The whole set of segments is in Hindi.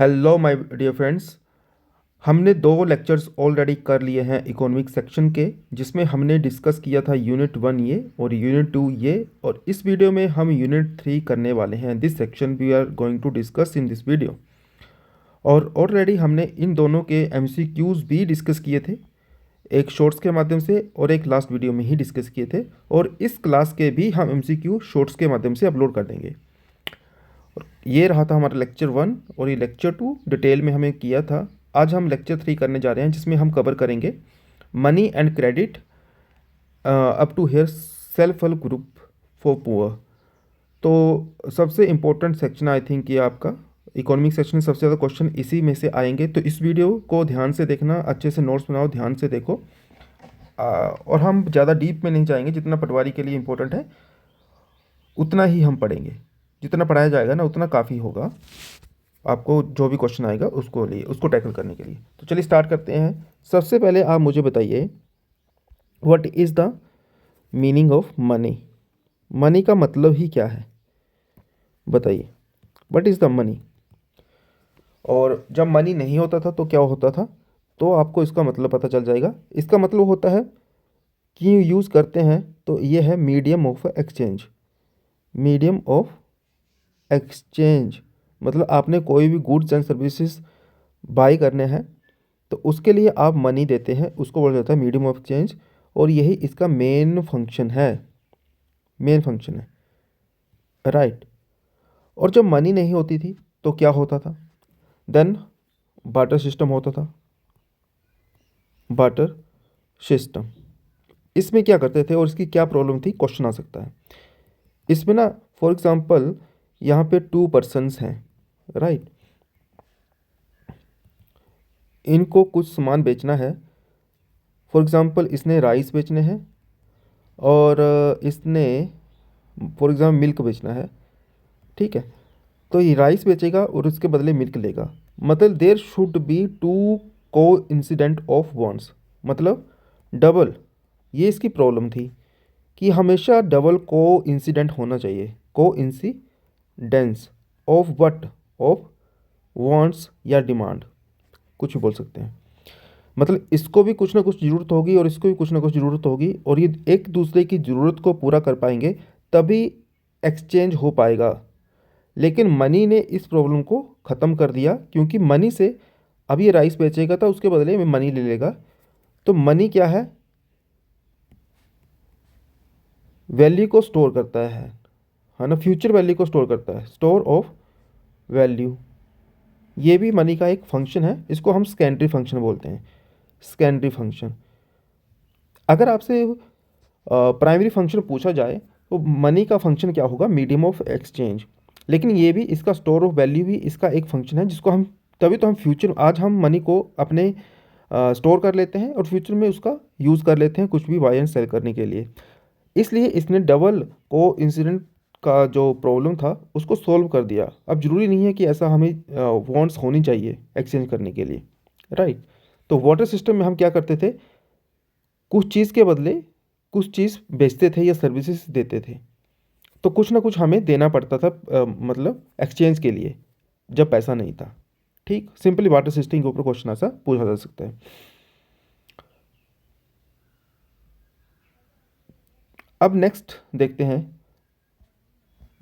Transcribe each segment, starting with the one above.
Hello my dear friends. हमने दो लेक्चर्स ऑलरेडी कर लिए हैं इकोनॉमिक सेक्शन के, जिसमें हमने डिस्कस किया था यूनिट 1 ये और यूनिट 2 ये, और इस वीडियो में हम यूनिट 3 करने वाले हैं। This section we are going to discuss in this video. और ऑलरेडी हमने इन दोनों के एमसीक्यूज़ भी डिस्कस किए थे, एक शॉर्ट्स के माध्यम से और एक लास्ट वीडियो में ही डिस्कस किए थे, और इस क्लास के भी हम एमसीक्यू शॉर्ट्स के माध्यम से अपलोड कर देंगे। ये रहा था हमारा लेक्चर 1 और ये लेक्चर 2 डिटेल में हमें किया था। आज हम लेक्चर 3 करने जा रहे हैं, जिसमें हम कवर करेंगे money and credit up to here self help group for poor. तो सबसे इम्पोर्टेंट सेक्शन आई थिंक ये आपका इकोनॉमिक सेक्शन में सबसे ज़्यादा क्वेश्चन इसी में से आएंगे। तो इस वीडियो को ध्यान से देखना, अच्छे से नोट्स बनाओ, ध्यान से देखो। और हम ज़्यादा डीप में नहीं जाएंगे, जितना पटवारी के लिए इम्पोर्टेंट है उतना ही हम पढ़ेंगे। जितना पढ़ाया जाएगा ना उतना काफ़ी होगा आपको, जो भी क्वेश्चन आएगा उसको टैकल करने के लिए। तो चलिए स्टार्ट करते हैं। सबसे पहले आप मुझे बताइए, what is the meaning of money. Money का मतलब ही क्या है, बताइए। What is the money. और जब मनी नहीं होता था तो क्या होता था, तो आपको इसका मतलब पता चल जाएगा। इसका मतलब होता है कि यूज़ करते हैं तो ये है medium of exchange. Medium of exchange मतलब आपने कोई भी गुड्स एंड सर्विसेज बाई करने हैं तो उसके लिए आप मनी देते हैं, उसको बोला जाता है मीडियम ऑफ एक्सचेंज। और यही इसका मेन फंक्शन है, राइट। और जब मनी नहीं होती थी तो क्या होता था, देन बाटर सिस्टम होता था। बाटर सिस्टम, इसमें क्या करते थे और इसकी क्या प्रॉब्लम थी, क्वेश्चन आ सकता है इसमें ना। फॉर एग्जांपल यहाँ पे 2 पर्सन्स हैं, राइट। इनको कुछ सामान बेचना है। फॉर एग्ज़ाम्पल इसने राइस बेचने हैं और इसने फॉर एग्ज़ाम्पल मिल्क बेचना है, ठीक है। तो ये राइस बेचेगा और उसके बदले मिल्क लेगा। मतलब देयर शुड बी 2 को इंसिडेंट ऑफ वांट्स, मतलब डबल। ये इसकी प्रॉब्लम थी कि हमेशा डबल को इंसिडेंट होना चाहिए। को incidence of what, of wants या डिमांड, कुछ भी बोल सकते हैं। मतलब इसको भी कुछ ना कुछ ज़रूरत होगी और इसको भी कुछ ना कुछ ज़रूरत होगी, और ये एक दूसरे की ज़रूरत को पूरा कर पाएंगे तभी एक्सचेंज हो पाएगा। लेकिन मनी ने इस प्रॉब्लम को ख़त्म कर दिया, क्योंकि मनी से अब ये राइस बेचेगा तो उसके बदले में मनी ले लेगा। तो मनी क्या है, वैल्यू को स्टोर करता है ना, फ्यूचर वैल्यू को स्टोर करता है, स्टोर ऑफ वैल्यू। ये भी मनी का एक फंक्शन है, इसको हम सेकेंडरी फंक्शन बोलते हैं। सेकेंडरी फंक्शन, अगर आपसे प्राइमरी फंक्शन पूछा जाए तो मनी का फंक्शन क्या होगा, मीडियम ऑफ एक्सचेंज। लेकिन ये भी इसका स्टोर ऑफ वैल्यू भी इसका एक फंक्शन है, जिसको हम तभी तो हम फ्यूचर, आज हम मनी को अपने स्टोर कर लेते हैं और फ्यूचर में उसका यूज़ कर लेते हैं कुछ भी बाय एंड सेल करने के लिए। इसलिए इसने डबल को इंसिडेंट का जो प्रॉब्लम था उसको सॉल्व कर दिया। अब ज़रूरी नहीं है कि ऐसा हमें वांट्स होनी चाहिए एक्सचेंज करने के लिए, राइट। तो वाटर सिस्टम में हम क्या करते थे, कुछ चीज़ के बदले कुछ चीज़ बेचते थे या सर्विसेज देते थे, तो कुछ ना कुछ हमें देना पड़ता था, मतलब एक्सचेंज के लिए, जब पैसा नहीं था। ठीक, सिंपली वाटर सिस्टम के ऊपर क्वेश्चन ऐसा पूछा जा सकता है। अब नेक्स्ट देखते हैं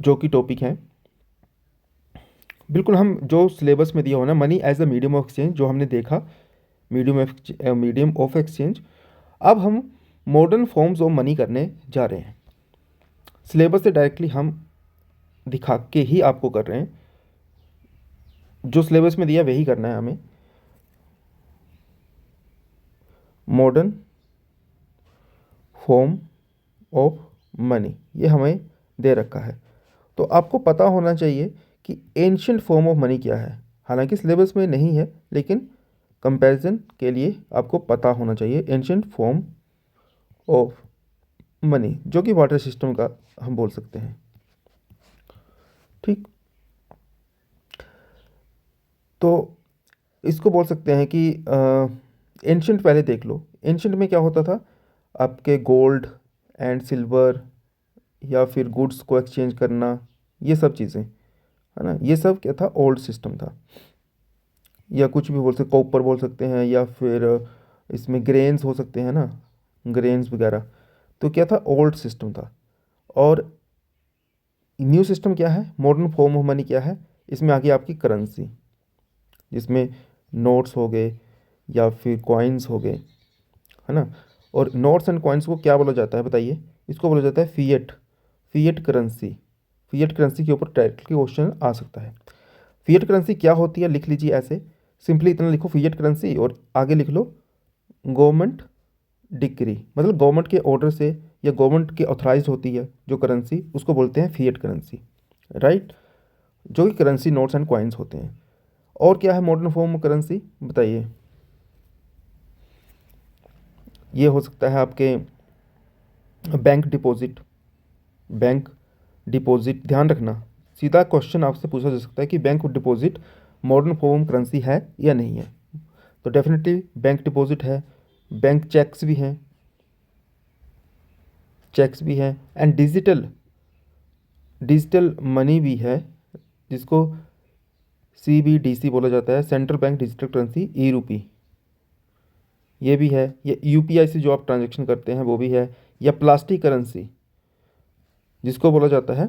जो कि टॉपिक है, बिल्कुल हम जो सिलेबस में दिया हो ना, money as a medium of exchange, जो हमने देखा मीडियम ऑफ एक्सचेंज। अब हम मॉडर्न फॉर्म्स ऑफ मनी करने जा रहे हैं। सिलेबस से डायरेक्टली हम दिखा के ही आपको कर रहे हैं, जो सिलेबस में दिया वही करना है हमें। मॉडर्न फॉर्म ऑफ मनी ये हमें दे रखा है, तो आपको पता होना चाहिए कि एंशियंट फॉर्म ऑफ मनी क्या है। हालांकि सिलेबस में नहीं है, लेकिन कंपैरिजन के लिए आपको पता होना चाहिए एंशियंट फॉर्म ऑफ मनी, जो कि वाटर सिस्टम का हम बोल सकते हैं। ठीक, तो इसको बोल सकते हैं कि एंशियंट पहले देख लो। एंशियंट में क्या होता था, आपके गोल्ड एंड सिल्वर या फिर गुड्स को एक्सचेंज करना, ये सब चीज़ें, है ना, ये सब क्या था, ओल्ड सिस्टम था। या कुछ भी बोल सकते, कॉपर बोल सकते हैं, या फिर इसमें ग्रेन्स हो सकते हैं ना, ग्रेन्स वगैरह। तो क्या था, ओल्ड सिस्टम था। और न्यू सिस्टम क्या है, मॉडर्न फॉर्म ऑफ मनी क्या है, इसमें आ गई आपकी करेंसी, जिसमें नोट्स हो गए या फिर कॉइन्स हो गए, है ना। और नोट्स एंड कॉइन्स को क्या बोला जाता है बताइए, इसको बोला जाता है fiat, fiat currency. Fiat currency के ऊपर डायरेक्टली क्वेश्चन आ सकता है। फिएट करेंसी क्या होती है, लिख लीजिए ऐसे, सिंपली इतना लिखो फिएट करेंसी, और आगे लिख लो गवर्नमेंट डिक्री, मतलब गवर्नमेंट के ऑर्डर से या गवर्नमेंट की ऑथराइज होती है जो करेंसी, उसको बोलते हैं फिएट करेंसी, राइट। जो कि करेंसी नोट्स एंड कॉइन्स होते हैं। और क्या है मॉडर्न फॉर्म करेंसी बताइए, ये हो सकता है आपके बैंक डिपॉजिट, बैंक डिपॉजिट, ध्यान रखना, सीधा क्वेश्चन आपसे पूछा जा सकता है कि bank deposit modern form currency है या नहीं है। तो डेफिनेटली बैंक डिपॉजिट है। बैंक चेक्स भी हैं, चेक्स भी हैं, एंड डिजिटल, डिजिटल मनी भी है, जिसको CBDC बोला जाता है, सेंट्रल बैंक डिजिटल करेंसी, ई रूपी, ये भी है। ये UPI से जो आप ट्रांजेक्शन करते हैं वो भी है। या प्लास्टिक करेंसी, जिसको बोला जाता है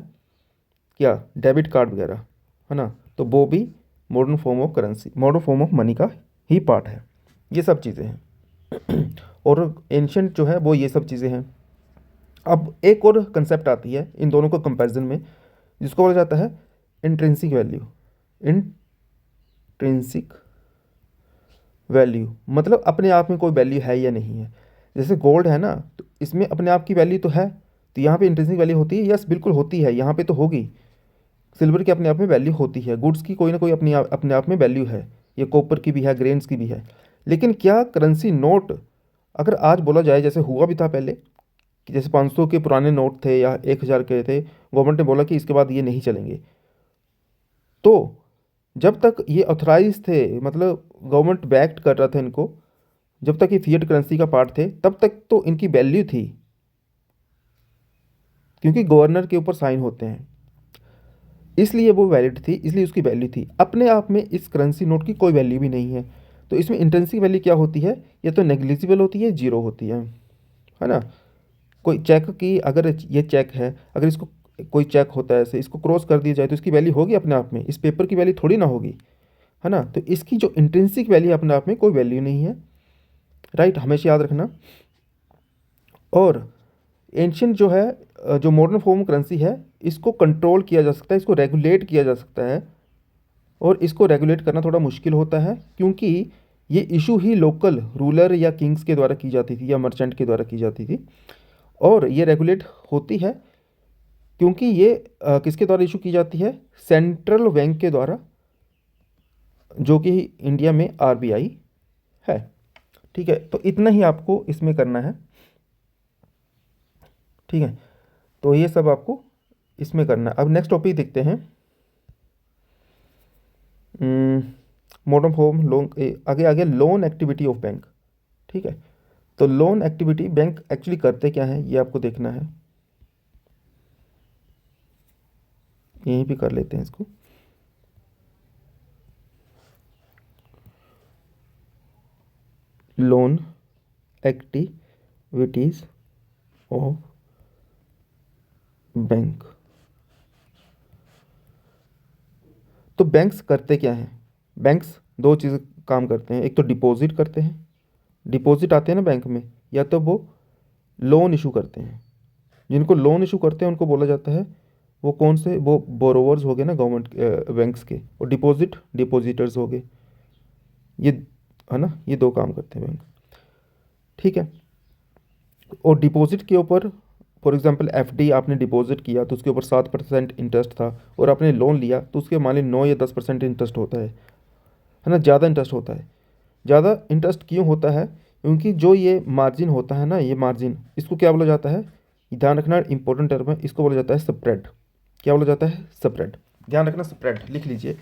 क्या, डेबिट कार्ड वगैरह, है ना। तो वो भी modern form of currency, modern form of money का ही पार्ट है। ये सब चीज़ें हैं। और एंशंट जो है वो ये सब चीज़ें हैं। अब एक और कंसेप्ट आती है इन दोनों को कंपैरिजन में, जिसको बोला जाता है इंट्रिंसिक वैल्यू। इंट्रिंसिक वैल्यू मतलब अपने आप में कोई वैल्यू है या नहीं है। जैसे गोल्ड है ना, तो इसमें अपने आप की वैल्यू तो है, तो यहाँ पे इंट्रिंसिक वैल्यू होती है, यस बिल्कुल होती है, यहाँ पे तो होगी। सिल्वर की अपने आप में वैल्यू होती है, गुड्स की कोई ना कोई अपने आप में वैल्यू है, ये कॉपर की भी है, ग्रेन्स की भी है। लेकिन क्या करेंसी नोट अगर आज बोला जाए, जैसे हुआ भी था पहले, कि जैसे 500 के पुराने नोट थे या 1000 के थे, गवर्नमेंट ने बोला कि इसके बाद ये नहीं चलेंगे, तो जब तक ये ऑथराइज थे, मतलब गवर्नमेंट बैक्ड कर रहा था इनको, जब तक ये फिएट करेंसी का पार्ट थे, तब तक तो इनकी वैल्यू थी, क्योंकि गवर्नर के ऊपर साइन होते हैं, इसलिए वो वैलिड थी, इसलिए उसकी वैल्यू थी। अपने आप में इस करेंसी नोट की कोई वैल्यू भी नहीं है। तो इसमें इंट्रिंसिक वैल्यू क्या होती है, या तो नेग्लिजिबल होती है, जीरो होती है ना। कोई चेक की, अगर ये चेक है, अगर इसको कोई चेक होता है ऐसे, इसको क्रॉस कर दिया जाए तो इसकी वैल्यू होगी अपने आप में, इस पेपर की वैल्यू थोड़ी ना होगी, है ना। तो इसकी जो इंट्रिंसिक वैल्यू अपने आप में कोई वैल्यू नहीं है, राइट, हमेशा याद रखना। और एंशियंट जो है, जो मॉडर्न फॉर्म करेंसी है, इसको कंट्रोल किया जा सकता है, इसको रेगुलेट किया जा सकता है। और इसको रेगुलेट करना थोड़ा मुश्किल होता है, क्योंकि ये इशू ही लोकल रूलर या किंग्स के द्वारा की जाती थी, या मर्चेंट के द्वारा की जाती थी। और ये रेगुलेट होती है क्योंकि ये किसके द्वारा इशू की जाती है, सेंट्रल बैंक के द्वारा, जो कि इंडिया में RBI है। ठीक है, तो इतना ही आपको इसमें करना है, ठीक है। तो ये सब आपको इसमें करना है। अब नेक्स्ट टॉपिक देखते हैं, मॉडर्न फॉर्म लोन, आगे आगे लोन एक्टिविटी ऑफ बैंक, ठीक है। तो लोन एक्टिविटी, बैंक एक्चुअली करते क्या है ये आपको देखना है, यहीं पे कर लेते हैं इसको। Loan activities of bank. तो बैंक्स करते क्या हैं, बैंक्स दो चीज़ काम करते हैं, एक तो डिपॉजिट करते हैं, डिपॉजिट आते हैं ना बैंक में, या तो वो लोन इशू करते हैं। जिनको लोन इशू करते हैं उनको बोला जाता है, वो कौन से, वो बोरोवर्स हो गए ना गवर्नमेंट बैंक्स के, और डिपॉजिट डिपॉजिटर्स हो गए, ये, है ना, ये दो काम करते हैं बैंक, ठीक है। और डिपॉजिट के ऊपर, फॉर एग्जांपल FD आपने डिपॉजिट किया तो उसके ऊपर 7% इंटरेस्ट था, और आपने लोन लिया तो उसके मान ली 9 या 10% इंटरेस्ट होता है ना, ज़्यादा इंटरेस्ट होता है। ज़्यादा इंटरेस्ट क्यों होता है, क्योंकि जो ये मार्जिन होता है ना, ये मार्जिन, इसको क्या बोला जाता है, ध्यान रखना, इंपॉर्टेंट टर्म है, इसको बोला जाता है स्प्रेड। क्या बोला जाता है, स्प्रेड, ध्यान रखना, स्प्रेड लिख लीजिए,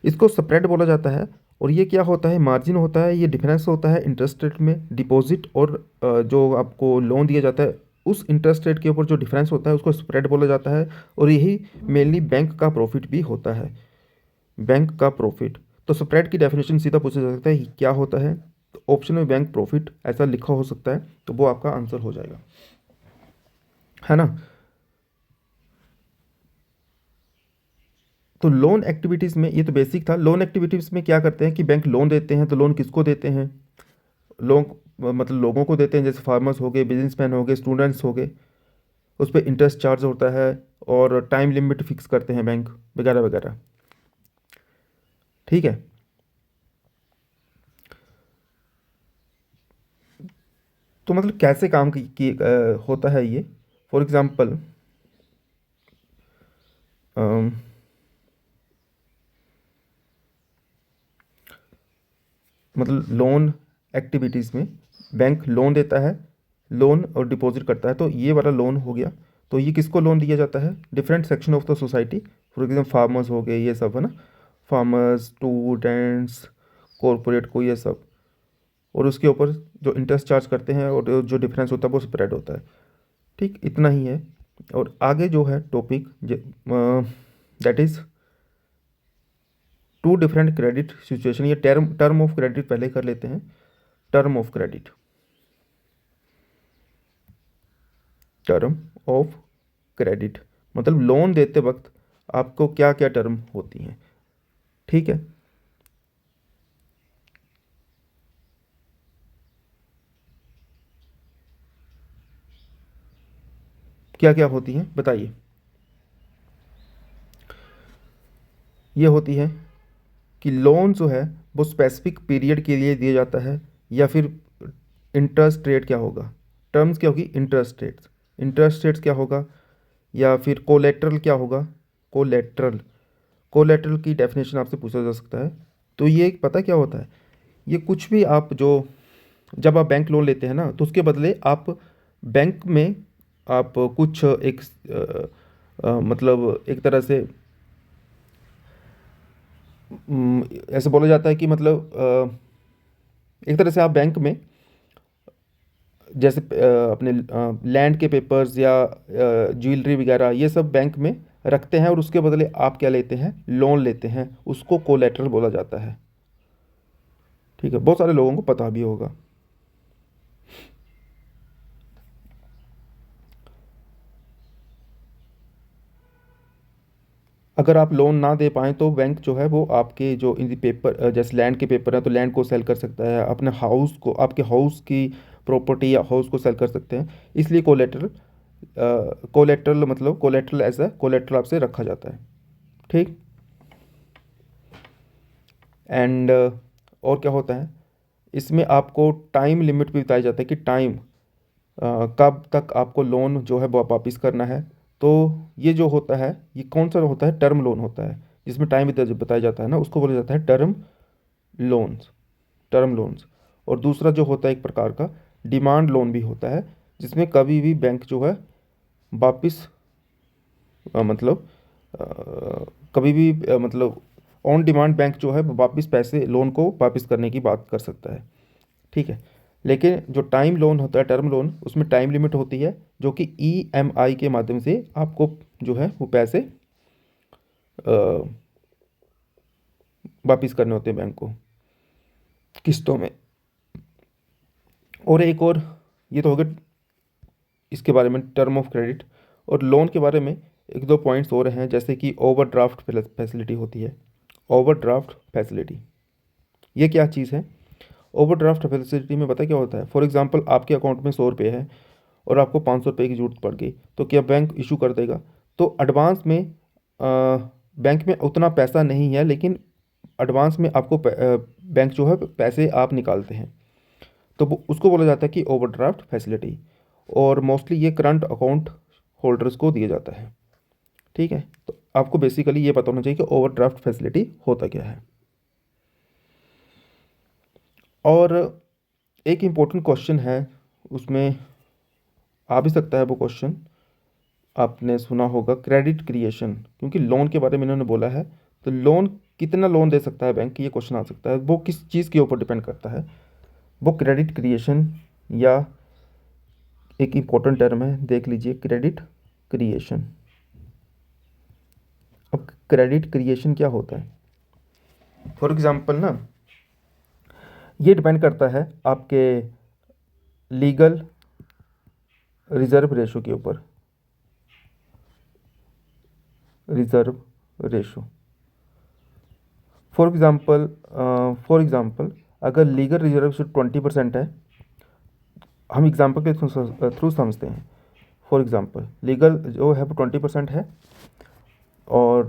इसको स्प्रेड बोला जाता है। और ये क्या होता है, मार्जिन होता है, ये डिफरेंस होता है इंटरेस्ट रेट में, डिपॉजिट और जो आपको लोन दिया जाता है उस इंटरेस्ट रेट के ऊपर जो डिफरेंस होता है उसको स्प्रेड बोला जाता है। और यही मेनली बैंक का प्रॉफिट भी होता है, बैंक का प्रॉफिट। तो स्प्रेड की डेफिनेशन सीधा पूछा जा सकता है क्या होता है, तो ऑप्शन में बैंक प्रॉफिट ऐसा लिखा हो सकता है, तो वो आपका आंसर हो जाएगा, है ना। तो लोन एक्टिविटीज़ में ये तो बेसिक था। लोन एक्टिविटीज़ में क्या करते हैं कि बैंक लोन देते हैं, तो लोन किसको देते हैं, लोन मतलब लोगों को देते हैं, जैसे फार्मर्स हो गए, बिजनेसमैन हो गए, स्टूडेंट्स हो गए, उस पर इंटरेस्ट चार्ज होता है और टाइम लिमिट फिक्स करते हैं बैंक वगैरह वगैरह, ठीक है। तो मतलब कैसे काम होता है ये, फॉर एग्ज़ाम्पल मतलब लोन एक्टिविटीज़ में बैंक लोन देता है, लोन और डिपॉजिट करता है, तो ये वाला लोन हो गया। तो ये किसको लोन दिया जाता है, different section of the society, for example farmers हो गए, ये सब है ना, फार्मर्स, स्टूडेंट्स, कॉरपोरेट को, ये सब, और उसके ऊपर जो इंटरेस्ट चार्ज करते हैं और जो डिफरेंस होता है वो स्प्रेड होता है, ठीक, इतना ही है। और आगे जो है topic that is to different credit situation, ये टर्म टर्म ऑफ क्रेडिट पहले कर लेते हैं। Term of credit, term of credit मतलब लोन देते वक्त आपको क्या क्या टर्म होती हैं, ठीक है। क्या क्या होती हैं बताइए। ये होती है कि लोन जो है वो स्पेसिफिक पीरियड के लिए दिया जाता है, या फिर इंटरेस्ट रेट क्या होगा, टर्म्स क्या होगी, इंटरेस्ट रेट्स, इंटरेस्ट रेट्स क्या होगा, या फिर कोलेट्रल क्या होगा, कोलेट्रल, कोलेट्रल की डेफिनेशन आपसे पूछा जा सकता है। तो ये पता क्या होता है, ये कुछ भी आप जो, जब आप बैंक लोन लेते हैं ना, तो उसके बदले आप बैंक में आप कुछ एक मतलब एक तरह से ऐसे बोला जाता है कि मतलब एक तरह से आप बैंक में जैसे अपने लैंड के पेपर्स या ज्वेलरी वगैरह ये सब बैंक में रखते हैं, और उसके बदले आप क्या लेते हैं, लोन लेते हैं, उसको कोलेटरल बोला जाता है, ठीक है, बहुत सारे लोगों को पता भी होगा। अगर आप लोन ना दे पाएँ तो बैंक जो है वो आपके जो इन पेपर जैसे लैंड के पेपर हैं तो लैंड को सेल कर सकता है, अपने हाउस को, आपके हाउस की प्रॉपर्टी या हाउस को सेल कर सकते हैं, इसलिए कोलेटरल, कोलेटरल मतलब कोलेटरल एज अ कोलेटरल आपसे रखा जाता है, ठीक। एंड और क्या होता है, इसमें आपको टाइम लिमिट भी बताया जाता है कि टाइम कब तक आपको लोन जो है वो वापस करना है। तो ये जो होता है ये कौन सा होता है, टर्म लोन होता है, जिसमें टाइम भी बताया जाता है ना, उसको बोला जाता है टर्म लोन्स, टर्म लोन्स। और दूसरा जो होता है एक प्रकार का डिमांड लोन भी होता है, जिसमें कभी भी बैंक जो है वापस मतलब अ, कभी भी मतलब ऑन डिमांड बैंक जो है वो वापस पैसे लोन को वापस करने की बात कर सकता है, ठीक है। लेकिन जो टाइम लोन होता है, टर्म लोन, उसमें टाइम लिमिट होती है, जो कि ईएमआई के माध्यम से आपको जो है वो पैसे अ, वापिस करने होते हैं बैंक को किस्तों में। और एक और, ये तो हो गया इसके बारे में टर्म ऑफ क्रेडिट। और लोन के बारे में एक दो पॉइंट्स और हैं, जैसे कि ओवरड्राफ्ट फैसिलिटी होती है, ओवरड्राफ्ट फैसिलिटी, ये क्या चीज़ है। ओवरड्राफ्ट फैसिलिटी में पता क्या होता है, फॉर एग्जांपल आपके अकाउंट में 100 रुपये है और आपको 500 रुपये की ज़रूरत पड़ गई, तो क्या बैंक इशू कर देगा, तो एडवांस में बैंक में उतना पैसा नहीं है, लेकिन एडवांस में आपको बैंक जो है पैसे आप निकालते हैं, तो उसको बोला जाता है कि ओवरड्राफ्ट फैसिलिटी। और मोस्टली ये करंट अकाउंट होल्डर्स को दिया जाता है, ठीक है। तो आपको बेसिकली ये पता होना चाहिए कि ओवरड्राफ्ट फैसिलिटी होता क्या है। और एक इम्पोर्टेंट क्वेश्चन है उसमें, आ भी सकता है वो क्वेश्चन, आपने सुना होगा क्रेडिट क्रिएशन, क्योंकि लोन के बारे में इन्होंने बोला है, तो लोन कितना लोन दे सकता है बैंक, ये क्वेश्चन आ सकता है, वो किस चीज़ के ऊपर डिपेंड करता है, वो क्रेडिट क्रिएशन, या एक इम्पोर्टेंट टर्म है देख लीजिए, क्रेडिट क्रिएशन। अब क्रेडिट क्रिएशन क्या होता है, फॉर एग्ज़ाम्पल ना, ये डिपेंड करता है आपके लीगल रिज़र्व रेशो के ऊपर, रिज़र्व रेशो। फॉर एग्ज़ाम्पल अगर लीगल रिजर्व रेशो 20% है, हम एग्जांपल के थ्रू समझते हैं। फॉर एग्ज़ाम्पल लीगल जो है वो 20% है, और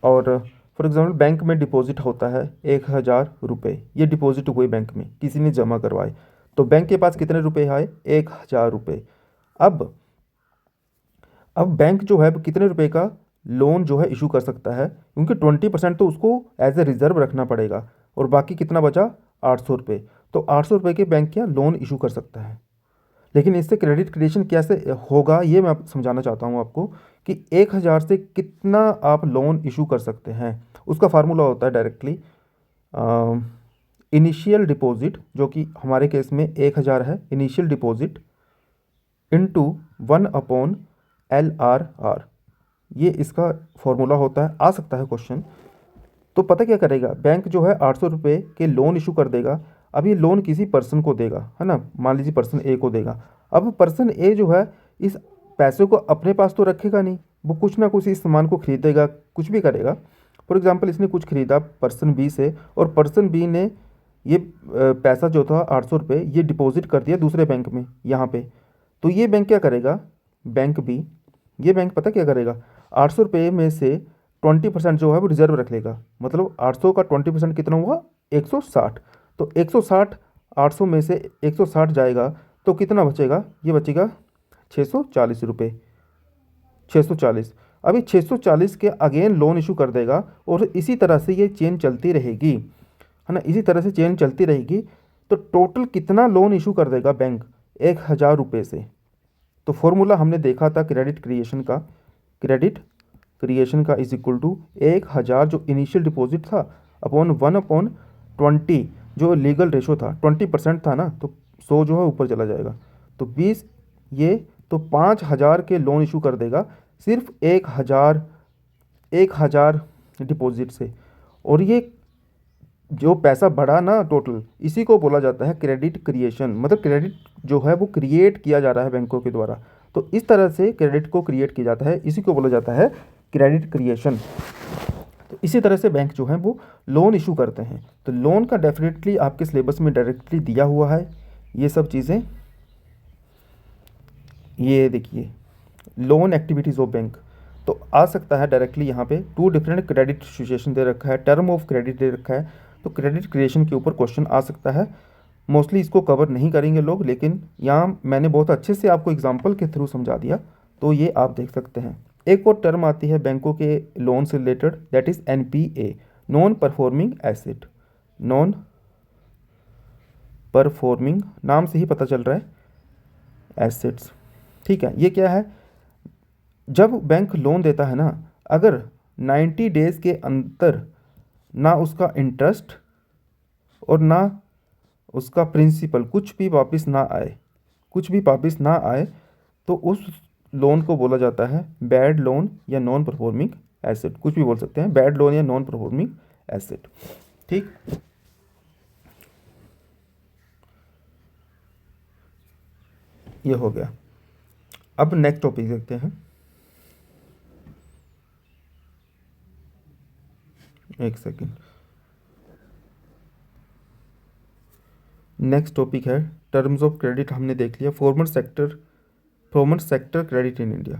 फॉर एग्ज़ाम्पल बैंक में डिपॉजिट होता है 1,000 रुपये, ये डिपॉजिट हुए बैंक में, किसी ने जमा करवाए, तो बैंक के पास कितने रुपए आए? 1,000 रुपये। अब अब बैंक जो है वो कितने रुपए का लोन जो है इशू कर सकता है, क्योंकि 20% तो उसको एज ए रिज़र्व रखना पड़ेगा, और बाकी कितना बचा? 800 रुपये। तो 800 रुपये के बैंक क्या लोन इशू कर सकता है। लेकिन इससे क्रेडिट क्रिएशन कैसे होगा ये मैं समझाना चाहता हूँ आपको, कि 1,000 से कितना आप लोन इशू कर सकते हैं। उसका फार्मूला होता है डायरेक्टली इनिशियल डिपॉजिट, जो कि हमारे केस में 1,000 है, इनिशियल डिपॉजिट इनटू 1/LRR, ये इसका फॉर्मूला होता है। आ सकता है क्वेश्चन। तो पता क्या करेगा, बैंक जो है 800 रुपये के लोन इशू कर देगा। अब ये लोन किसी पर्सन को देगा, है ना, मान लीजिए पर्सन ए को देगा। अब पर्सन ए जो है इस पैसे को अपने पास तो रखेगा नहीं, वो कुछ ना कुछ इस सामान को खरीदेगा, कुछ भी करेगा। फॉर एग्जांपल इसने कुछ खरीदा पर्सन बी से, और पर्सन बी ने ये पैसा जो था 800 रुपये ये डिपॉजिट कर दिया दूसरे बैंक में यहाँ पे। तो ये बैंक क्या करेगा, बैंक बी, ये बैंक पता क्या करेगा, 800 रुपये में से 20% जो है वो रिजर्व रख लेगा। मतलब 800 का 20% कितना हुआ? 160। तो 160, 800 में से 160 जाएगा तो कितना बचेगा? ये बचेगा 640 रुपये। 640। अभी 640 के अगेन लोन इशू कर देगा, और इसी तरह से ये चेन चलती रहेगी, है ना, इसी तरह से चेन चलती रहेगी। तो टोटल कितना लोन इशू कर देगा बैंक? 1,000 रुपये से। तो फॉर्मूला हमने देखा था क्रेडिट क्रिएशन का, क्रेडिट क्रिएशन का इज इक्वल टू 1,000 जो इनिशियल डिपॉजिट था अपॉन 1/20, जो लीगल रेशो था 20% था ना, तो 100 जो है ऊपर चला जाएगा, तो 20, ये तो 5,000 के लोन इशू कर देगा सिर्फ 1,000 डिपॉजिट से। और ये जो पैसा बढ़ा ना टोटल, इसी को बोला जाता है क्रेडिट क्रिएशन। मतलब क्रेडिट जो है वो क्रिएट किया जा रहा है बैंकों के द्वारा। तो इस तरह से क्रेडिट को क्रिएट किया जाता है, इसी को बोला जाता है क्रेडिट क्रिएशन। तो इसी तरह से बैंक जो है वो लोन इशू करते हैं। तो लोन का डेफिनेटली आपके सिलेबस में डायरेक्टली दिया हुआ है ये सब चीज़ें। ये देखिए लोन एक्टिविटीज़ ऑफ बैंक, तो आ सकता है डायरेक्टली यहाँ पे 2 डिफरेंट क्रेडिट सिचुएशन दे रखा है, टर्म ऑफ क्रेडिट दे रखा है, तो क्रेडिट क्रिएशन के ऊपर क्वेश्चन आ सकता है। मोस्टली इसको कवर नहीं करेंगे लोग, लेकिन यहाँ मैंने बहुत अच्छे से आपको एग्जांपल के थ्रू समझा दिया, तो ये आप देख सकते हैं। एक और टर्म आती है बैंकों के लोन से related, that is NPA, non performing asset. Non performing, नाम से ही पता चल रहा है, एसेट्स। ठीक है, ये क्या है? जब बैंक लोन देता है ना, अगर 90 डेज़ के अंदर ना उसका इंटरेस्ट और ना उसका प्रिंसिपल कुछ भी वापस ना आए, कुछ भी वापस ना आए, तो उस लोन को बोला जाता है बैड लोन या नॉन परफॉर्मिंग एसेट, कुछ भी बोल सकते हैं, बैड लोन या नॉन परफॉर्मिंग एसेट। ठीक, ये हो गया। अब नेक्स्ट टॉपिक देखते हैं। एक सेकेंड, नेक्स्ट टॉपिक है टर्म्स ऑफ क्रेडिट। हमने देख लिया formal sector credit in India.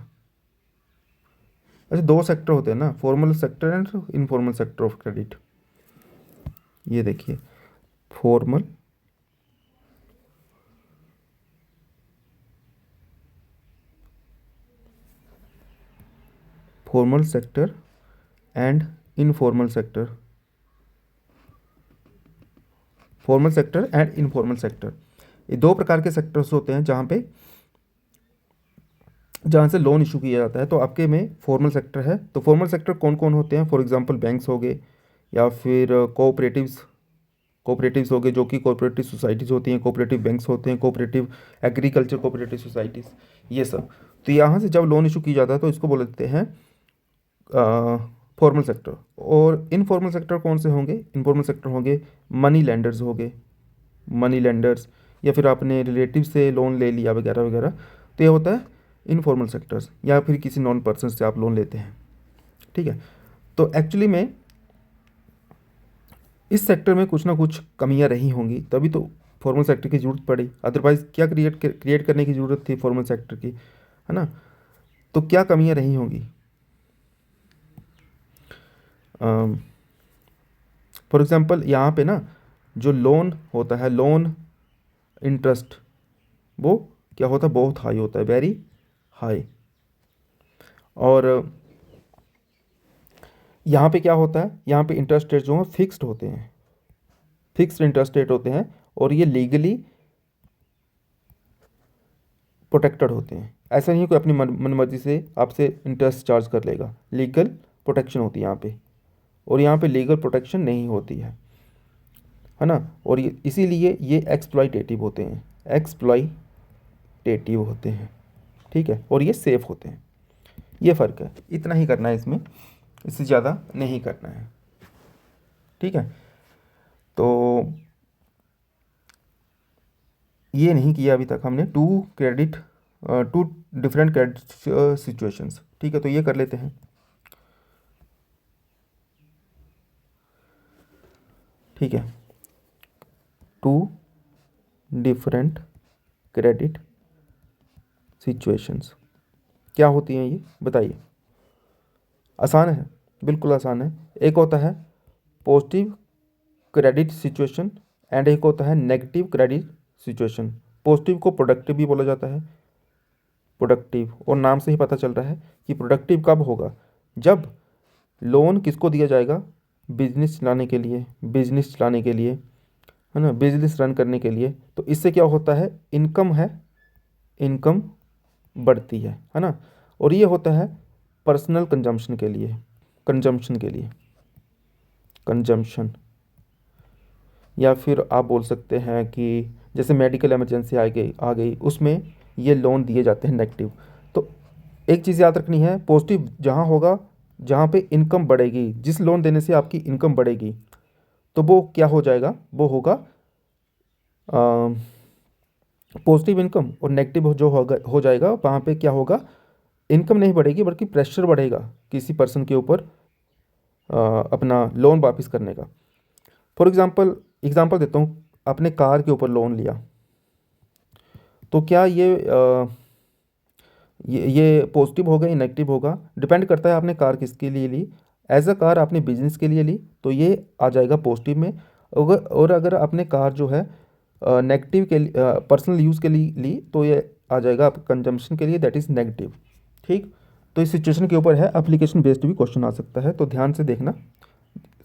अच्छा, 2 सेक्टर होते हैं ना, formal sector and informal sector of credit. ये देखिए formal sector and informal sector, formal sector and informal sector, ये 2 प्रकार के सेक्टर्स होते हैं जहाँ से लोन इशू किया जाता है। तो आपके में फॉर्मल सेक्टर है, तो फॉर्मल सेक्टर कौन कौन होते हैं? फॉर एग्जांपल बैंक्स हो गए, या फिर कोऑपरेटिव्स हो गए, जो कि कोऑपरेटिव सोसाइटीज़ होती हैं, कोऑपरेटिव बैंक्स होते हैं, कोऑपरेटिव एग्रीकल्चर कोऑपरेटिव सोसाइटीज़, ये सब। तो यहाँ से जब लोन इशू किया जाता है तो इसको बोल देते हैं फॉर्मल सेक्टर। और इनफॉर्मल सेक्टर कौन से होंगे? इनफॉर्मल सेक्टर होंगे मनी लेंडर्स हो गए, मनी लेंडर्स, या फिर आपने रिलेटिव से लोन ले लिया वगैरह वगैरह, तो ये होता है इनफॉर्मल सेक्टर्स, या फिर किसी नॉन पर्सन से आप लोन लेते हैं। ठीक है, तो एक्चुअली में इस सेक्टर में कुछ ना कुछ कमियां रही होंगी, तभी तो फॉर्मल सेक्टर की ज़रूरत पड़ी। अदरवाइज़ क्या क्रिएट करने की ज़रूरत थी फॉर्मल सेक्टर की, है ना? तो क्या कमियां रही होंगी? फॉर एग्ज़ाम्पल यहाँ पे ना जो लोन होता है, लोन इंटरेस्ट, वो क्या होता है? बहुत हाई होता है, वेरी हाई। और यहाँ पे क्या होता है? यहाँ पे इंटरेस्ट रेट जो है फिक्स्ड होते हैं, फिक्स्ड इंटरेस्ट रेट होते हैं, और ये लीगली प्रोटेक्टेड होते हैं। ऐसा नहीं है कोई अपनी मनमर्जी से आपसे इंटरेस्ट चार्ज कर लेगा, लीगल प्रोटेक्शन होती है यहाँ पे, और यहाँ पे लीगल प्रोटेक्शन नहीं होती है ना? और ये इसीलिए ये एक्सप्लॉइटेटिव होते हैं, एक्सप्लॉइटेटिव होते हैं, ठीक है? और ये सेफ होते हैं। ये फ़र्क है, इतना ही करना है इसमें, इससे ज़्यादा नहीं करना है, ठीक है? तो ये नहीं किया अभी तक हमने टू डिफरेंट क्रेडिट सिचुएशंस, ठीक है? तो ये कर लेते हैं, ठीक है? टू डिफरेंट क्रेडिट सिचुएशंस क्या होती हैं ये बताइए? आसान है, बिल्कुल आसान है। एक होता है पॉजिटिव क्रेडिट सिचुएशन एंड एक होता है नेगेटिव क्रेडिट सिचुएशन। पॉजिटिव को प्रोडक्टिव भी बोला जाता है, प्रोडक्टिव, और नाम से ही पता चल रहा है कि प्रोडक्टिव कब होगा? जब लोन किसको दिया जाएगा? बिजनेस चलाने के लिए, बिजनेस चलाने के लिए, है ना? बिजनेस रन करने के लिए। तो इससे क्या होता है? इनकम है, इनकम बढ़ती है ना? और ये होता है पर्सनल कंजम्पशन के लिए, कंजम्पशन के लिए, कंजम्पशन, या फिर आप बोल सकते हैं कि जैसे मेडिकल इमरजेंसी आ गई उसमें ये लोन दिए जाते हैं नेगेटिव। तो एक चीज़ याद रखनी है, पॉजिटिव जहाँ होगा, जहाँ पे इनकम बढ़ेगी, जिस लोन देने से आपकी इनकम बढ़ेगी, तो वो क्या हो जाएगा? वो होगा पॉजिटिव इनकम। और नेगेटिव जो होगा हो जाएगा, वहाँ पे क्या होगा? इनकम नहीं बढ़ेगी बल्कि प्रेशर बढ़ेगा किसी पर्सन के ऊपर अपना लोन वापस करने का। फॉर एग्जांपल देता हूँ, आपने कार के ऊपर लोन लिया, तो क्या ये पॉजिटिव होगा या नेगेटिव होगा? डिपेंड करता है आपने कार किसके लिए ली। एज अ कार आपने बिजनेस के लिए ली तो ये आ जाएगा पॉजिटिव में। और अगर आपने कार जो है नेगेटिव के लिए, पर्सनल यूज़ के लिए ली, तो ये आ जाएगा आपके कंजम्पशन के लिए, दैट इज़ नेगेटिव, ठीक? तो इस सिचुएशन के ऊपर है, एप्लीकेशन बेस्ड भी क्वेश्चन आ सकता है, तो ध्यान से देखना।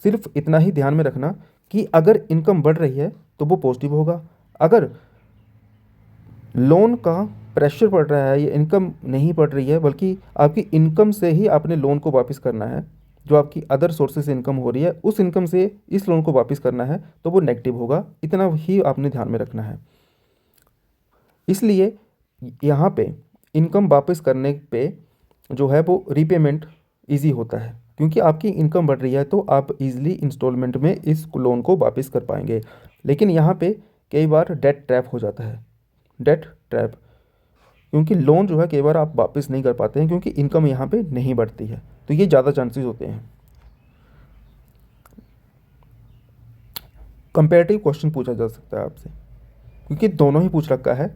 सिर्फ इतना ही ध्यान में रखना कि अगर इनकम बढ़ रही है तो वो पॉजिटिव होगा, अगर लोन का प्रेशर पड़ रहा है, ये इनकम नहीं पड़ रही है, बल्कि आपकी इनकम से ही आपने लोन को वापस करना है, जो आपकी अदर सोर्सेज से इनकम हो रही है उस इनकम से इस लोन को वापस करना है, तो वो नेगेटिव होगा। इतना ही आपने ध्यान में रखना है। इसलिए यहाँ पे इनकम वापस करने पे जो है वो रीपेमेंट इजी होता है, क्योंकि आपकी इनकम बढ़ रही है तो आप इजीली इंस्टॉलमेंट में इस लोन को वापस कर पाएंगे। लेकिन यहाँ पे कई बार डेट ट्रैप हो जाता है, डेट ट्रैप, क्योंकि लोन जो है कई बार आप वापस नहीं कर पाते हैं क्योंकि इनकम यहाँ पे नहीं बढ़ती है, तो ये ज़्यादा चांसेस होते हैं। कंपेरेटिव क्वेश्चन पूछा जा सकता है आपसे, क्योंकि दोनों ही पूछ रखा है,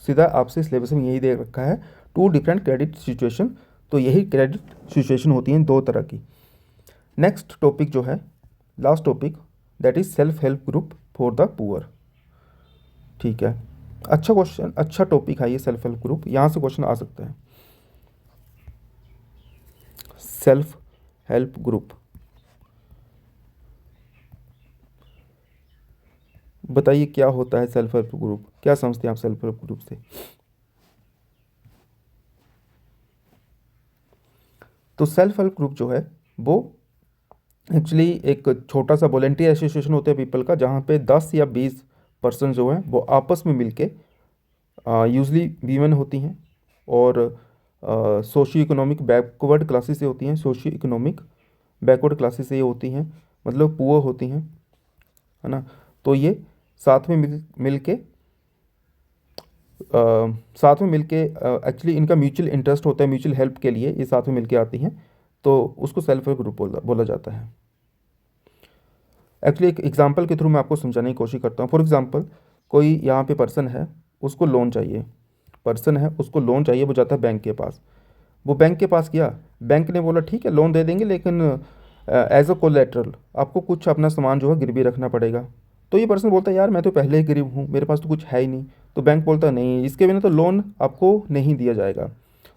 सीधा आपसे सिलेबस में यही दे रखा है, टू डिफरेंट क्रेडिट सिचुएशन। तो यही क्रेडिट सिचुएशन होती हैं दो तरह की। नेक्स्ट टॉपिक जो है, last topic, that is self help group for the poor, ठीक है? अच्छा क्वेश्चन, अच्छा टॉपिक है ये सेल्फ हेल्प ग्रुप, यहाँ से क्वेश्चन आ सकता है। सेल्फ हेल्प ग्रुप, बताइए क्या होता है सेल्फ हेल्प ग्रुप? क्या समझते हैं आप सेल्फ हेल्प ग्रुप से? तो सेल्फ हेल्प ग्रुप जो है वो एक्चुअली एक छोटा सा वॉलेंटियर एसोसिएशन होता है पीपल का, जहाँ पे 10 या 20 पर्सन जो हैं वो आपस में मिलके, यूजली वीमेन होती हैं, और सोशियो इकोनॉमिक बैकवर्ड क्लासेस से होती हैं, सोशियो इकोनॉमिक बैकवर्ड क्लासेस से ये होती हैं, मतलब पुअर होती हैं, है ना। तो ये साथ में मिल के साथ में मिलके एक्चुअली इनका म्यूचुअल इंटरेस्ट होता है, म्यूचुअल हेल्प के लिए ये साथ में मिलके आती हैं, तो उसको सेल्फ हेल्प ग्रुप बोला जाता है। एक्चुअली एक एग्जांपल के थ्रू मैं आपको समझाने की कोशिश करता हूँ। फॉर एग्जांपल, कोई यहाँ पे पर्सन है, उसको लोन चाहिए, पर्सन है उसको लोन चाहिए, वो जाता है बैंक के पास। वो बैंक के पास गया, बैंक ने बोला ठीक है लोन दे देंगे, लेकिन एज अ कोलेटरल आपको कुछ अपना सामान जो है गिरवी रखना पड़ेगा। तो ये पर्सन बोलता है यार मैं तो पहले ही गरीब हूँ, मेरे पास तो कुछ है ही नहीं। तो बैंक बोलता है नहीं, इसके बिना तो लोन आपको नहीं दिया जाएगा।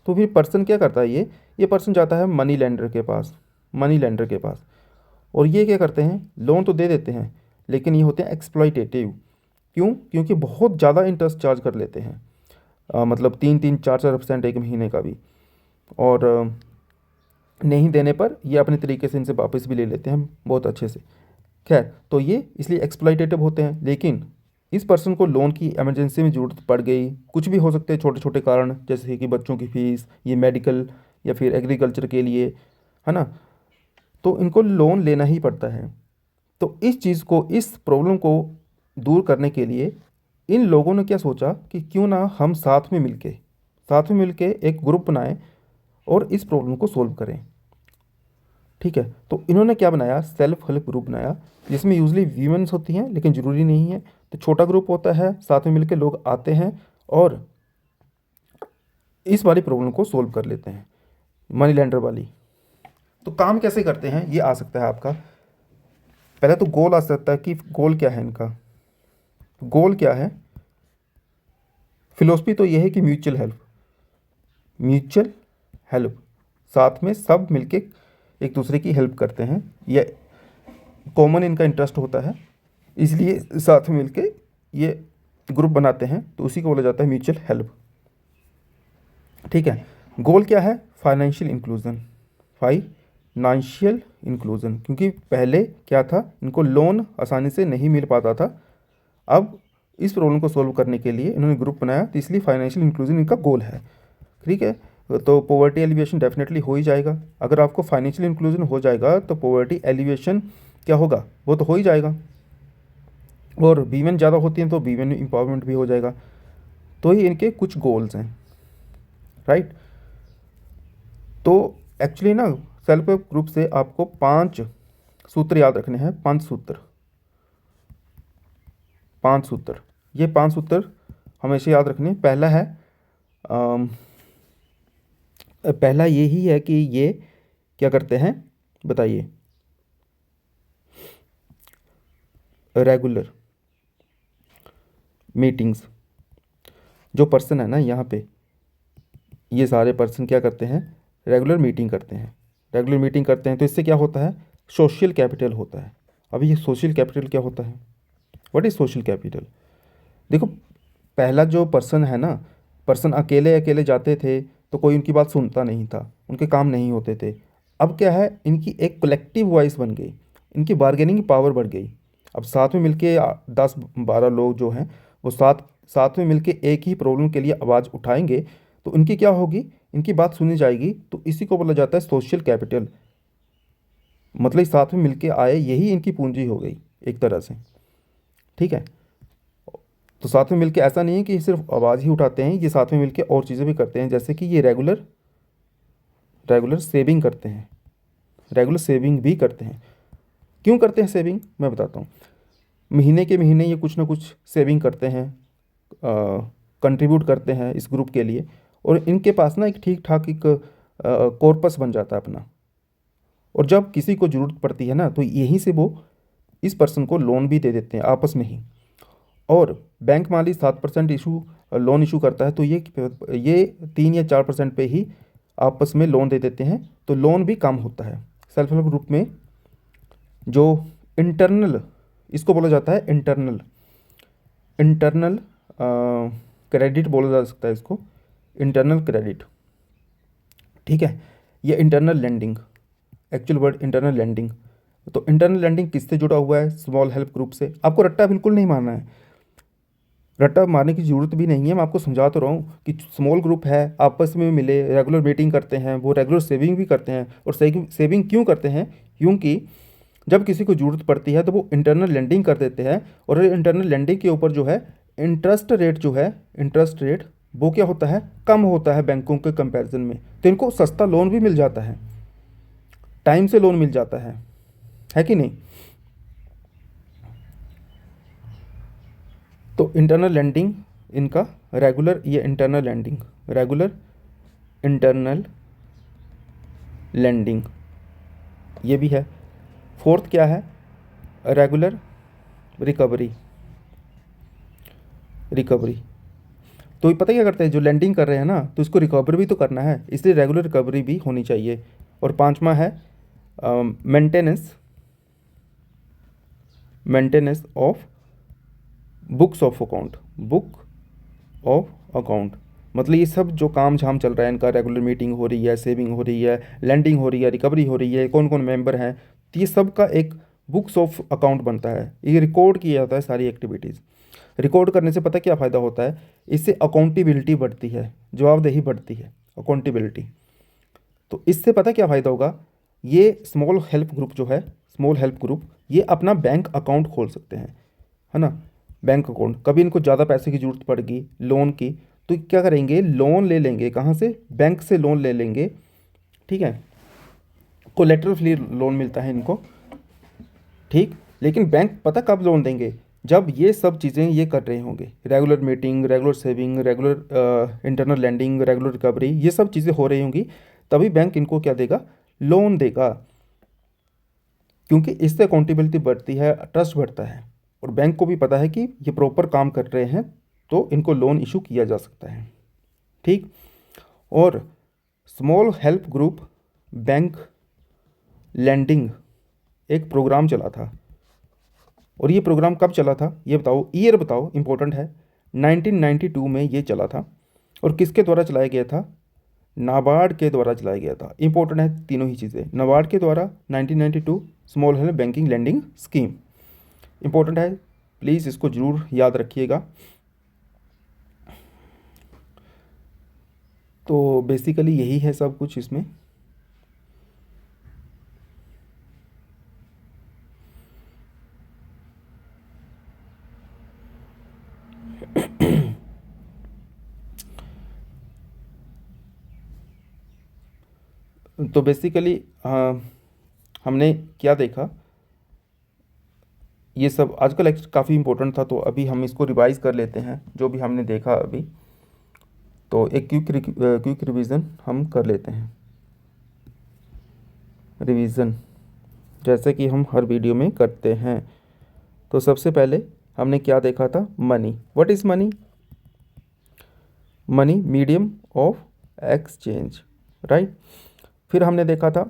तो फिर पर्सन क्या करता है, ये पर्सन जाता है मनी लेंडर के पास, मनी लेंडर के पास। और ये क्या करते हैं, लोन तो दे देते हैं, लेकिन ये होते हैं एक्सप्लॉइटेटिव। क्यों? क्योंकि बहुत ज़्यादा इंटरेस्ट चार्ज कर लेते हैं, मतलब 3-4% एक महीने का भी। और नहीं देने पर ये अपने तरीके से इनसे वापस भी ले लेते हैं बहुत अच्छे से। खैर, तो ये इसलिए एक्सप्लॉइटेटिव होते हैं। लेकिन इस पर्सन को लोन की इमरजेंसी में ज़रूरत पड़ गई, कुछ भी हो सकते हैं छोटे छोटे कारण, जैसे कि बच्चों की फ़ीस, ये मेडिकल या फिर एग्रीकल्चर के लिए, है ना। तो इनको लोन लेना ही पड़ता है। तो इस चीज़ को, इस प्रॉब्लम को दूर करने के लिए इन लोगों ने क्या सोचा कि क्यों ना हम साथ में मिलके एक ग्रुप बनाएं और इस प्रॉब्लम को सोल्व करें। ठीक है, तो इन्होंने क्या बनाया, सेल्फ हेल्प ग्रुप बनाया, जिसमें यूजली वीमेंस होती हैं, लेकिन ज़रूरी नहीं है। तो छोटा ग्रुप होता है, साथ में मिलके लोग आते हैं और इस वाली प्रॉब्लम को सोल्व कर लेते हैं, मनी लेंडर वाली। तो काम कैसे करते हैं ये आ सकता है आपका। पहले तो गोल आ सकता है कि गोल क्या है इनका, गोल क्या है। फिलोसफी तो ये है कि म्यूचुअल हेल्प, साथ में सब मिलके एक दूसरे की हेल्प करते हैं, ये कॉमन इनका इंटरेस्ट होता है, इसलिए साथ में मिलके ये ग्रुप बनाते हैं, तो उसी को बोला जाता है म्यूचुअल हेल्प। ठीक है, गोल क्या है, फाइनेंशियल इंक्लूजन, क्योंकि पहले क्या था, इनको लोन आसानी से नहीं मिल पाता था। अब इस प्रॉब्लम को सॉल्व करने के लिए इन्होंने ग्रुप बनाया, तो इसलिए फाइनेंशियल इंक्लूजन इनका गोल है। ठीक है, तो पॉवर्टी एलिवेशन डेफिनेटली हो ही जाएगा। अगर आपको फाइनेंशियल इंक्लूजन हो जाएगा तो पॉवर्टी एलिवेशन क्या होगा, वो तो हो ही जाएगा। और वीमेन ज़्यादा होती हैं तो वीमेन एम्पावरमेंट भी हो जाएगा। तो ये इनके कुछ गोल्स हैं, राइट। तो एक्चुअली ना सेल्फ हेल्प ग्रुप से आपको 5 सूत्र याद रखने हैं, 5 सूत्र। ये 5 सूत्र हमेशा याद रखने। पहला यही है कि ये क्या करते हैं बताइए, रेगुलर मीटिंग्स। जो पर्सन है ना यहाँ पे, ये सारे पर्सन क्या करते हैं, रेगुलर मीटिंग करते हैं। तो इससे क्या होता है, सोशल कैपिटल होता है। अभी ये सोशल कैपिटल क्या होता है, व्हाट इज़ सोशल कैपिटल। देखो, पहला जो पर्सन है ना, पर्सन अकेले अकेले जाते थे तो कोई उनकी बात सुनता नहीं था, उनके काम नहीं होते थे। अब क्या है, इनकी एक कलेक्टिव वॉइस बन गई, इनकी बार्गेनिंग पावर बढ़ गई। अब साथ में मिलके 10-12 लोग जो हैं, वो साथ साथ में मिलके एक ही प्रॉब्लम के लिए आवाज़ उठाएंगे, तो इनकी क्या होगी, इनकी बात सुनी जाएगी। तो इसी को बोला जाता है सोशल कैपिटल, मतलब साथ में मिलके आए, यही इनकी पूंजी हो गई एक तरह से। ठीक है, तो साथ में मिलके ऐसा नहीं है कि सिर्फ आवाज़ ही उठाते हैं, ये साथ में मिलके और चीज़ें भी करते हैं, जैसे कि ये रेगुलर रेगुलर सेविंग करते हैं, रेगुलर सेविंग भी करते हैं। क्यों करते हैं सेविंग, मैं बताता हूँ। महीने के महीने ये कुछ ना कुछ सेविंग करते हैं, कंट्रीब्यूट करते हैं इस ग्रुप के लिए, और इनके पास ना एक ठीक ठाक एक कॉर्पस बन जाता है अपना। और जब किसी को ज़रूरत पड़ती है ना, तो यहीं से वो इस पर्सन को लोन भी दे देते हैं आपस में ही। और बैंक मान ली 7% लोन इशू करता है, तो ये 3 या 4% पे ही आपस में लोन दे देते हैं, तो लोन भी कम होता है। सेल्फ हेल्प ग्रुप में जो इंटरनल, इसको बोला जाता है इंटरनल क्रेडिट बोला जा सकता है इसको, इंटरनल क्रेडिट। ठीक है, ये internal lending, actual word internal lending. तो इंटरनल लैंडिंग किससे जुड़ा हुआ है, स्मॉल हेल्प ग्रुप से। आपको रट्टा बिल्कुल नहीं मारना है। रट्टा मारने की ज़रूरत भी नहीं है, मैं आपको समझा तो रहा हूँ कि स्मॉल ग्रुप है, आपस में मिले रेगुलर मीटिंग करते हैं, वो रेगुलर सेविंग भी करते हैं। और सेविंग क्यों करते हैं? क्योंकि जब किसी को ज़रूरत पड़ती है तो वो इंटरनल लेंडिंग कर देते हैं, और इंटरनल लेंडिंग के ऊपर जो है इंटरेस्ट रेट जो है, इंटरेस्ट रेट वो क्या होता है, कम होता है बैंकों के कंपैरिजन में। तो इनको सस्ता लोन भी मिल जाता है, टाइम से लोन मिल जाता है कि नहीं? तो इंटरनल लेंडिंग इनका रेगुलर, ये internal lending, regular internal lending ये भी है। फोर्थ क्या है? Regular recovery, recovery. तो ये पता क्या करते हैं, जो लैंडिंग कर रहे हैं ना, तो इसको रिकवर भी तो करना है, इसलिए रेगुलर रिकवरी भी होनी चाहिए। और पांचवा है maintenance, maintenance of books of account, book of account. मतलब ये सब जो काम झाम चल रहा है इनका, रेगुलर मीटिंग हो रही है, सेविंग हो रही है, लैंडिंग हो रही है, रिकवरी हो रही है, कौन कौन मेंबर हैं, तो ये सब का एक बुक्स ऑफ अकाउंट बनता है, ये रिकॉर्ड किया जाता है सारी एक्टिविटीज़। रिकॉर्ड करने से पता क्या फ़ायदा होता है? इससे अकाउंटेबिलिटी बढ़ती है, जवाबदेही बढ़ती है, अकाउंटेबिलिटी। तो इससे पता क्या फ़ायदा होगा? ये स्मॉल हेल्प ग्रुप जो है, स्मॉल हेल्प ग्रुप, ये अपना बैंक अकाउंट खोल सकते हैं, है ना? बैंक अकाउंट, कभी इनको ज़्यादा पैसे की ज़रूरत पड़ेगी लोन की, तो क्या करेंगे, लोन ले लेंगे, कहाँ से? बैंक से लोन ले लेंगे, ठीक है? कोलेटरल फ्री लोन मिलता है इनको, ठीक। लेकिन बैंक पता कब लोन देंगे? जब ये सब चीज़ें ये कर रहे होंगे, regular meeting, regular saving, regular internal lending, regular recovery, ये सब चीज़ें हो रही होंगी, तभी बैंक इनको क्या देगा? लोन देगा। क्योंकि इससे अकाउंटेबिलिटी बढ़ती है, ट्रस्ट बढ़ता है, और बैंक को भी पता है कि ये प्रॉपर काम कर रहे हैं, तो इनको लोन इशू किया जा सकता है, ठीक। और small help group bank lending एक प्रोग्राम चला था, और ये प्रोग्राम कब चला था ये बताओ, ईयर बताओ, इंपॉर्टेंट है। 1992 में ये चला था, और किसके द्वारा चलाया गया था? नाबार्ड के द्वारा चलाया गया था। इंपॉर्टेंट है तीनों ही चीज़ें, नाबार्ड के द्वारा 1992 small help banking lending scheme, important है, प्लीज़ इसको ज़रूर याद रखिएगा। तो बेसिकली यही है सब कुछ इसमें। तो बेसिकली हमने क्या देखा, ये सब आज का लेक्चर काफ़ी इंपॉर्टेंट था, तो अभी हम इसको रिवाइज कर लेते हैं जो भी हमने देखा अभी। तो एक क्विक रिवीजन हम कर लेते हैं, रिवीजन जैसे कि हम हर वीडियो में करते हैं। तो सबसे पहले हमने क्या देखा था? Money. What is money? Money medium of exchange, right. फिर हमने देखा था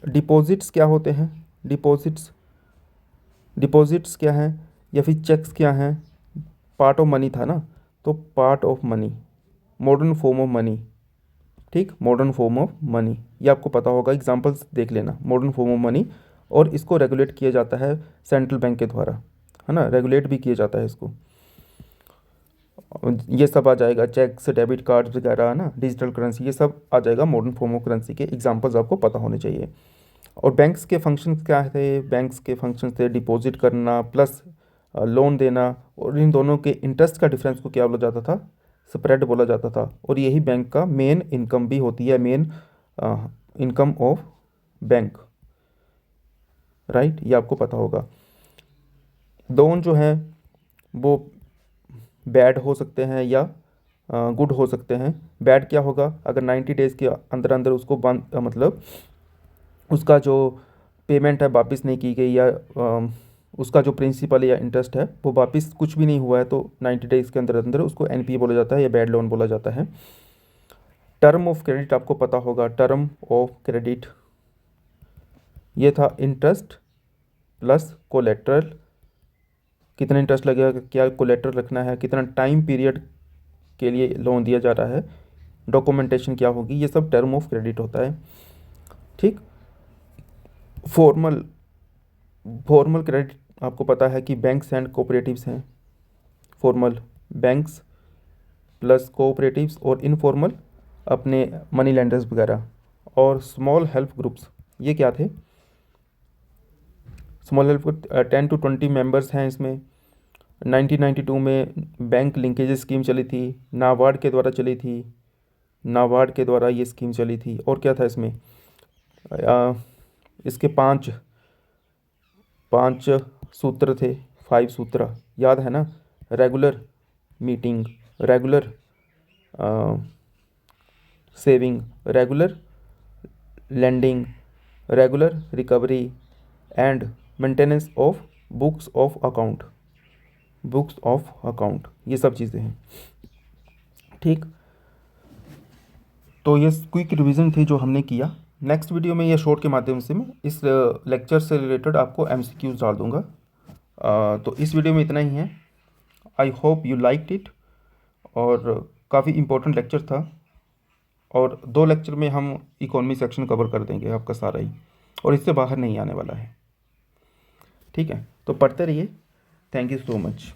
डिपॉजिट्स क्या होते हैं, डिपॉजिट्स, डिपॉजिट्स क्या हैं, या फिर चेक्स क्या हैं? पार्ट ऑफ मनी था ना, तो part of money, modern form of money, ठीक, मॉडर्न फॉर्म ऑफ मनी, ये आपको पता होगा, एग्जांपल्स देख लेना, मॉडर्न फॉर्म ऑफ मनी। और इसको रेगुलेट किया जाता है सेंट्रल बैंक के द्वारा, है ना, रेगुलेट भी किया जाता है इसको। ये सब आ जाएगा, चेक्स, डेबिट कार्ड वगैरह, है ना, डिजिटल करेंसी, ये सब आ जाएगा मॉडर्न फॉर्म ऑफ करेंसी के एग्जांपल्स, आपको पता होने चाहिए। और बैंक्स के फंक्शंस क्या थे? बैंक्स के फंक्शंस थे डिपॉजिट करना प्लस लोन देना, और इन दोनों के इंटरेस्ट का डिफरेंस को क्या बोला जाता था? स्प्रेड बोला जाता था। और यही बैंक का मेन इनकम भी होती है, main income of bank, right, ये आपको पता होगा। लोन जो है वो बैड हो सकते हैं या गुड हो सकते हैं। बैड क्या होगा? अगर 90 डेज़ के अंदर अंदर उसको बंद मतलब उसका जो पेमेंट है वापस नहीं की गई, या उसका जो प्रिंसिपल या इंटरेस्ट है वो वापस कुछ भी नहीं हुआ है, तो 90 डेज़ के अंदर अंदर उसको एनपीए बोला जाता है या बैड लोन बोला जाता है। टर्म ऑफ क्रेडिट आपको पता होगा, टर्म ऑफ क्रेडिट ये था इंटरेस्ट प्लस कोलेट्रल, कितना इंटरेस्ट लगेगा, क्या कोलेट्रल रखना है, कितना टाइम पीरियड के लिए लोन दिया जा रहा है, डॉक्यूमेंटेशन क्या होगी, ये सब टर्म ऑफ क्रेडिट होता है, ठीक। फॉर्मल, फॉर्मल क्रेडिट आपको पता है कि बैंक्स एंड कोऑपरेटिव्स हैं, फॉर्मल, बैंक्स प्लस कोऑपरेटिव्स और इनफॉर्मल अपने मनी लेंडर्स वगैरह, और स्मॉल हेल्प ग्रुप्स ये क्या थे? Small help group 10 to 20 members हैं इसमें। 1992 में बैंक लिंकेज स्कीम चली थी, नाबार्ड के द्वारा चली थी, नाबार्ड के द्वारा ये स्कीम चली थी। और क्या था इसमें? इसके पांच पांच सूत्र थे, 5 सूत्र, याद है ना? Regular meeting, regular saving, regular lending, regular recovery and maintenance of books of account, books of account, ये सब चीज़ें हैं। ठीक, तो ये क्विक रिवीजन थी जो हमने किया। नेक्स्ट वीडियो में या शॉर्ट के माध्यम से मैं इस लेक्चर से रिलेटेड आपको एमसीक्यूज डाल दूंगा। तो इस वीडियो में इतना ही है। I hope you liked it, और काफ़ी इम्पोर्टेंट लेक्चर था, और 2 लेक्चर में हम इकोनॉमी सेक्शन कवर कर देंगे आपका सारा ही, और इससे बाहर नहीं आने वाला है। ठीक है, तो पढ़ते रहिए। Thank you so much.